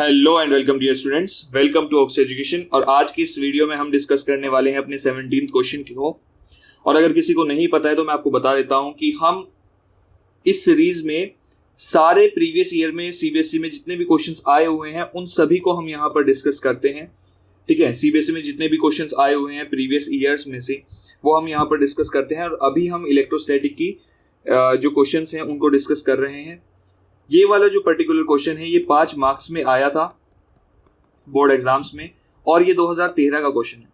Hello and welcome to students, welcome to Ox education. और आज की इस वीडियो में हम डिस्कस करने वाले हैं अपने 17th क्वेश्चन को। और अगर किसी को नहीं पता है तो मैं आपको बता देता हूं कि हम इस सीरीज में सारे प्रीवियस ईयर में सीबीएसई में जितने भी क्वेश्चंस आए हुए हैं उन सभी को हम यहाँ पर डिस्कस करते हैं। ठीक है, सीबीएसई में जितने भी क्वेश्चंस आए हुए हैं प्रीवियस ईयर्स में से वो हम यहाँ पर डिस्कस करते हैं। और अभी हम इलेक्ट्रोस्टैटिक की जो क्वेश्चंस हैं उनको डिस्कस कर रहे हैं। ये वाला जो पर्टिकुलर क्वेश्चन है ये 5 मार्क्स में आया था बोर्ड एग्जाम्स में और ये 2013 का क्वेश्चन है।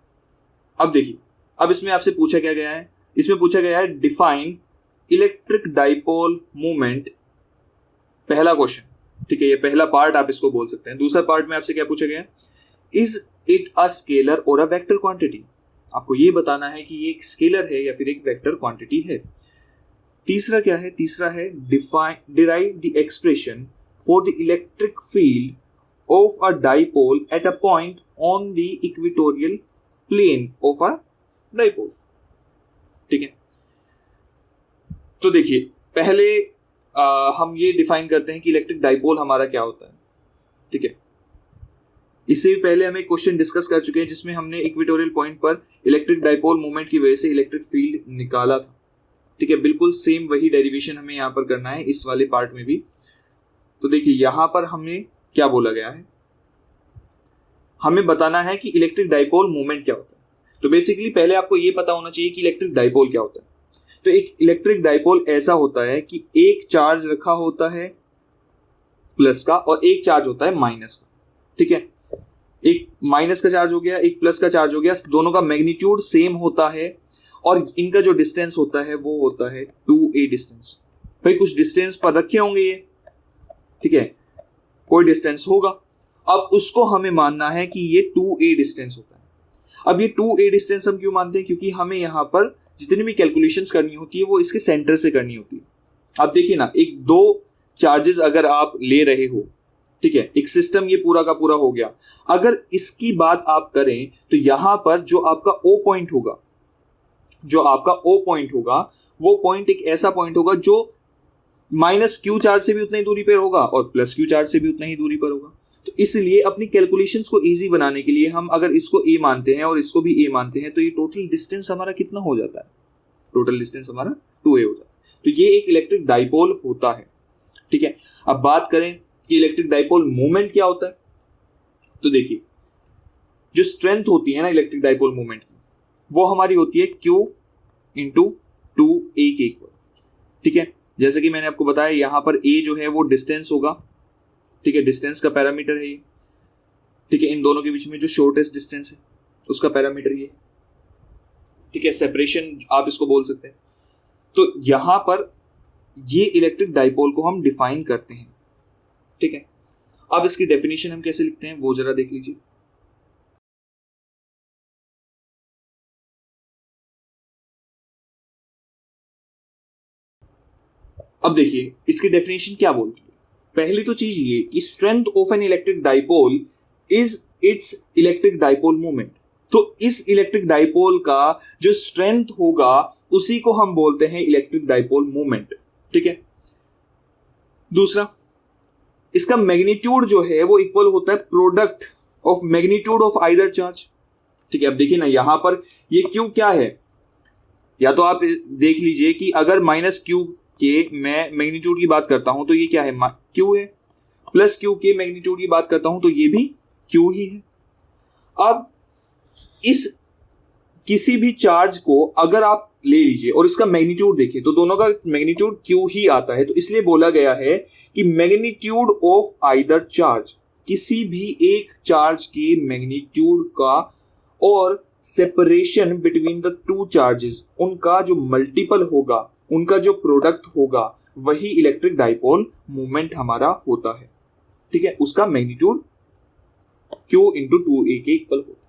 अब देखिए, अब इसमें आपसे पूछा क्या गया है, इसमें पूछा गया है डिफाइन इलेक्ट्रिक डाइपोल मूवमेंट, पहला क्वेश्चन। ठीक है, ये पहला पार्ट आप इसको बोल सकते हैं। दूसरा पार्ट में आपसे क्या पूछा गया है, इज इट अ स्केलर और अ वेक्टर क्वांटिटी। आपको ये बताना है कि ये एक स्केलर है या फिर एक वेक्टर क्वांटिटी है। तीसरा क्या है, तीसरा है derive the expression for the electric field of a dipole at a point on the equatorial plane of a dipole. ठीक है, तो देखिए पहले हम ये डिफाइन करते हैं कि इलेक्ट्रिक डाइपोल हमारा क्या होता है। ठीक है, इससे भी पहले हम एक क्वेश्चन डिस्कस कर चुके हैं जिसमें हमने इक्वेटोरियल पॉइंट पर इलेक्ट्रिक डाइपोल मूवमेंट की वजह से इलेक्ट्रिक फील्ड निकाला था। ठीक है, बिल्कुल सेम वही डेरिवेशन हमें यहाँ पर करना है इस वाले पार्ट में भी। तो देखिए यहाँ पर हमें क्या बोला गया है, हमें बताना है कि इलेक्ट्रिक डाइपोल मूवमेंट क्या होता है। तो बेसिकली पहले आपको ये पता होना चाहिए कि इलेक्ट्रिक डाइपोल क्या होता है। तो एक इलेक्ट्रिक डाइपोल ऐसा होता है कि एक चार्ज रखा होता है प्लस का और एक चार्ज होता है माइनस का। ठीक है, एक माइनस का चार्ज हो गया, एक प्लस का चार्ज हो गया, दोनों का मैग्नीट्यूड सेम होता है और इनका जो डिस्टेंस होता है वो होता है 2a डिस्टेंस। भाई कुछ डिस्टेंस पर रखे होंगे ये, ठीक है, कोई डिस्टेंस होगा। अब उसको हमें मानना है कि ये 2a डिस्टेंस होता है। अब ये 2a डिस्टेंस हम क्यों मानते हैं, क्योंकि हमें यहाँ पर जितनी भी कैलकुलेशंस करनी होती है वो इसके सेंटर से करनी होती है। आप देखिए ना, एक दो चार्जेस अगर आप ले रहे हो, ठीक है, एक सिस्टम ये पूरा का पूरा हो गया। अगर इसकी बात आप करें तो यहां पर जो आपका O पॉइंट होगा, जो आपका O पॉइंट होगा वो पॉइंट एक ऐसा पॉइंट होगा जो माइनस क्यू चार्ज से भी उतनी दूरी पर होगा और प्लस क्यू चार्ज से भी उतनी ही दूरी पर होगा। तो इसलिए अपनी कैलकुलेशंस को इजी बनाने के लिए हम अगर इसको A मानते हैं और इसको भी A मानते हैं तो ये टोटल डिस्टेंस हमारा कितना हो जाता है, टोटल डिस्टेंस हमारा 2a हो जाता है। तो ये एक इलेक्ट्रिक डाइपोल होता है। ठीक है, अब बात करें कि इलेक्ट्रिक डाइपोल मूवमेंट क्या होता है। तो देखिए जो स्ट्रेंथ होती है ना इलेक्ट्रिक डाइपोल मूवमेंट की, वो हमारी होती है Q इंटू 2a के इक्वल। ठीक है, जैसे कि मैंने आपको बताया यहां पर a जो है वो डिस्टेंस होगा। ठीक है, डिस्टेंस का पैरामीटर है ये। ठीक है, इन दोनों के बीच में जो शॉर्टेस्ट डिस्टेंस है उसका पैरामीटर ये। ठीक है, सेपरेशन आप इसको बोल सकते हैं। तो यहां पर ये इलेक्ट्रिक डाइपोल को हम डिफाइन करते हैं। ठीक है, अब इसकी डेफिनेशन हम कैसे लिखते हैं वो जरा देख लीजिए। अब देखिए इसकी डेफिनेशन क्या बोलती है। पहली तो चीज ये कि strength of an electric dipole is it's electric dipole movement. तो इस इलेक्ट्रिक डाइपोल का जो स्ट्रेंथ होगा उसी को हम बोलते हैं इलेक्ट्रिक डाइपोल मूवमेंट। ठीक है, दूसरा इसका मैग्नीट्यूड जो है वो इक्वल होता है product of magnitude of either charge. ठीक है, अब देखिए ना यहां पर ये क्यू क्या है, या तो आप देख लीजिए कि अगर माइनस क्यू के मैं मैग्नीट्यूड की बात करता हूं तो ये क्या है, क्यू है, प्लस क्यू के मैग्नीट्यूड की बात करता हूं तो ये भी क्यू ही है। अब इस किसी भी चार्ज को अगर आप ले लीजिए और इसका मैग्नीट्यूड देखिए तो दोनों का मैग्नीट्यूड क्यू ही आता है। तो इसलिए बोला गया है कि मैग्नीट्यूड ऑफ आइदर चार्ज, किसी भी एक चार्ज के मैग्नीट्यूड का और separation between the two charges, उनका जो मल्टीपल होगा, उनका जो प्रोडक्ट होगा, वही इलेक्ट्रिक डाइपोल मूवमेंट हमारा होता है। ठीक है, उसका मैग्नीट्यूड Q इंटू 2a के इक्वल होता है।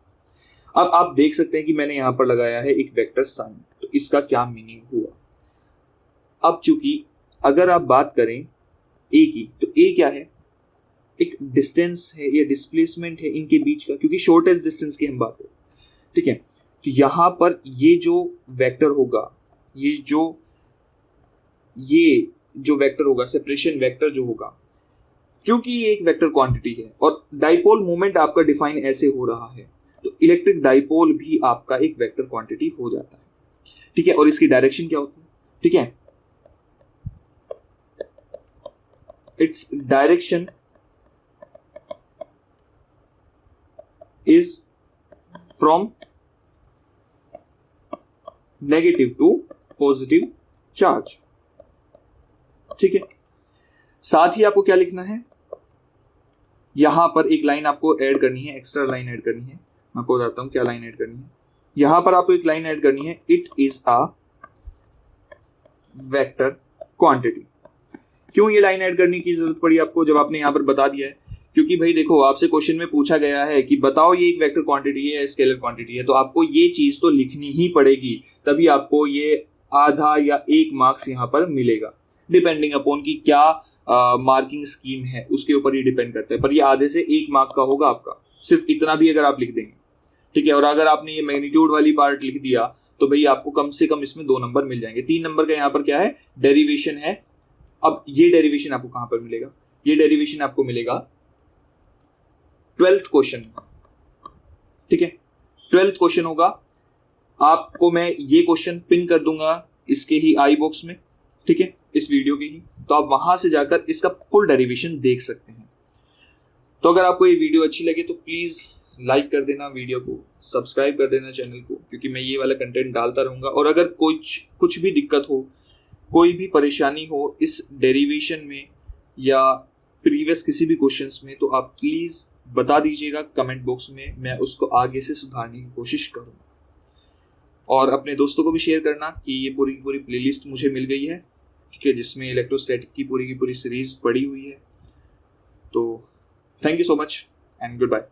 अब आप देख सकते हैं कि मैंने यहां पर लगाया है एक वेक्टर साइन, तो इसका क्या मीनिंग हुआ। अब चूंकि अगर आप बात करें A की, तो A क्या है, एक डिस्टेंस है या डिस्प्लेसमेंट है इनके बीच का, क्योंकि शॉर्टेस्ट डिस्टेंस की हम बात करें। ठीक है, तो यहां पर ये जो वेक्टर होगा, ये जो वेक्टर होगा, सेपरेशन वेक्टर जो होगा, क्योंकि ये एक वेक्टर क्वांटिटी है और डाइपोल मोमेंट आपका डिफाइन ऐसे हो रहा है, तो इलेक्ट्रिक डाइपोल भी आपका एक वेक्टर क्वांटिटी हो जाता है, ठीक है। और इसकी डायरेक्शन क्या होती है, ठीक है, its direction is from negative to positive charge, ठीक है। साथ ही आपको क्या लिखना है, यहां पर एक लाइन आपको ऐड करनी है, एक्स्ट्रा लाइन ऐड करनी है। मैं आपको बताता हूं क्या लाइन ऐड करनी है। यहां पर आपको एक लाइन ऐड करनी है, it is a vector quantity. क्यों ये लाइन ऐड करने की जरूरत पड़ी आपको, जब आपने यहां पर बता दिया है? क्योंकि भाई देखो, आपसे क्वेश्चन में पूछा गया है कि बताओ ये एक वेक्टर क्वांटिटी है, स्केलर क्वांटिटी है, तो आपको ये चीज तो लिखनी ही पड़ेगी, तभी आपको ये आधा या 1 मार्क्स यहाँ पर मिलेगा, डिपेंडिंग अपॉन की क्या मार्किंग स्कीम है उसके ऊपर ये डिपेंड करता है। पर ये आधे से 1 मार्क का होगा आपका, सिर्फ इतना भी अगर आप लिख देंगे, ठीक है। और अगर आपने ये मैग्नीट्यूड वाली पार्ट लिख दिया तो भाई आपको कम से कम इसमें 2 नंबर मिल जाएंगे। 3 नंबर का यहाँ पर क्या है, डेरिवेशन है। अब ये डेरिवेशन आपको कहां पर मिलेगा, ये डेरिवेशन आपको मिलेगा 12th क्वेश्चन, ठीक है। 12th क्वेश्चन होगा, आपको मैं ये क्वेश्चन पिन कर दूंगा इसके ही आई बॉक्स में, ठीक है, इस वीडियो के ही, तो आप वहां से जाकर इसका फुल डेरिवेशन देख सकते हैं। तो अगर आपको ये वीडियो अच्छी लगे तो प्लीज लाइक कर देना वीडियो को, सब्सक्राइब कर देना चैनल को, क्योंकि मैं ये वाला कंटेंट डालता रहूंगा। और अगर कुछ भी दिक्कत हो, कोई भी परेशानी हो इस डेरिवेशन में या प्रीवियस किसी भी क्वेश्चंस में, तो आप प्लीज बता दीजिएगा कमेंट बॉक्स में, मैं उसको आगे से सुधारने की कोशिश करूंगा। और अपने दोस्तों को भी शेयर करना कि ये पूरी की पूरी प्लेलिस्ट मुझे मिल गई है, ठीक है, जिसमें इलेक्ट्रोस्टैटिक की पूरी सीरीज पड़ी हुई है। तो thank you so much and good bye.